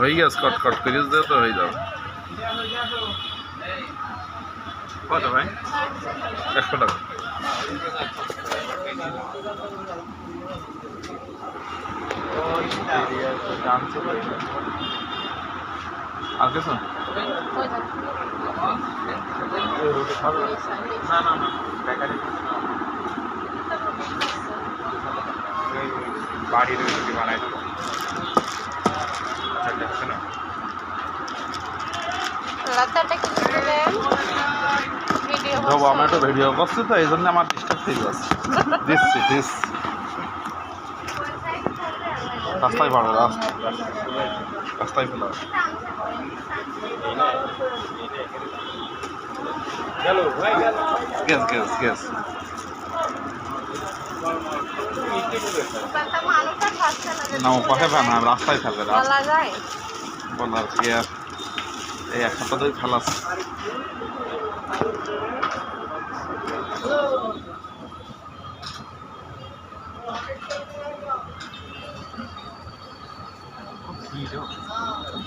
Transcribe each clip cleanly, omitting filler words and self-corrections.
হয়ে গেছে কটকট করে দিও তো হয়ে যাবে কত ভাই 100 টাকা আর কিছু না না না বেকারি বাড়ির রুটি বানাই দেবো না আমি একটা ভিডিও করছি তো এই জন্য আমার ডিস্টার্ব হয়ে যাচ্ছে দিচ্ছি রাস্তায় পড়ে রাস্তায় ফেলা গ্যাস না পাশে ফেলা না রাস্তায় ফেলে বলার কি আর এই এক সপ্তাহ ধরে ফেলাস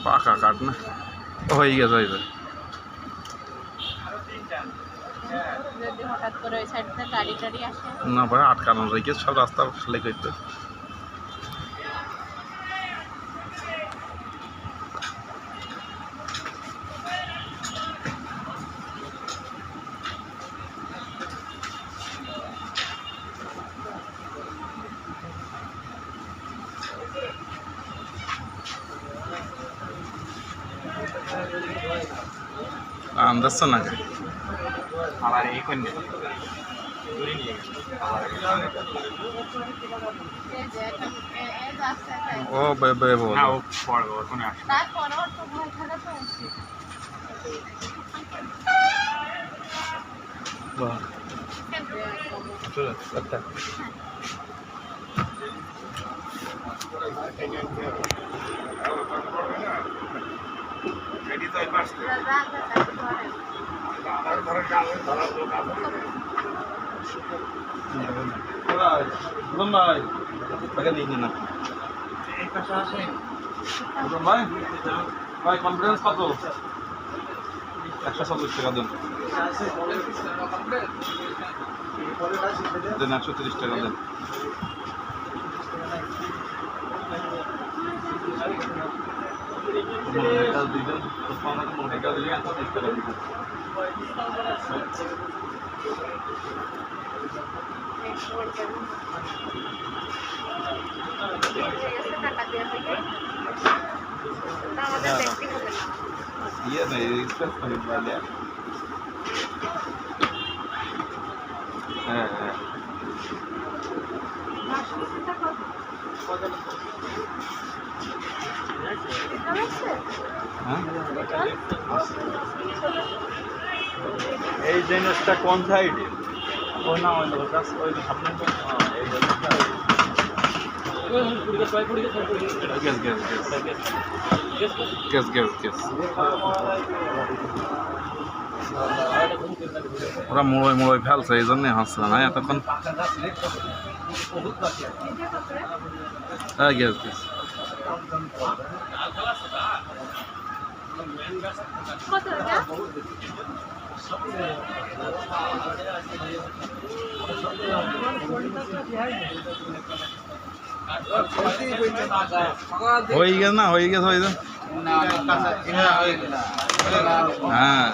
পাকা কাঠ না হয়ে গেছে না ভাই আটকানো রেখে সব রাস্তা খালি করতে అందస్తా నాకు అలా కొన్ని ও বে বল না ও পড়বে ওর কোনে আসে তারপর ওর তো ভয় খারাপ আছে বাহ চলো আচ্ছা রেডি তো এই পাশে ভাই না এই পাশে আসে ভাই কনফারেন্স কত 140 টাকা দেন 130 টাকা দেন iya nih ispat penjualnya এই জিনিসটা কোন সাইডে ও না ওই গাছ ওই সামনে এই জিনিসটা গ্যাস ওরা মোড়ই ফেলছে এই জন্যই হাসছে না এতক্ষণ হ্যাঁ গ্যাস হয়ে গেছে না হয়ে গেছে হ্যাঁ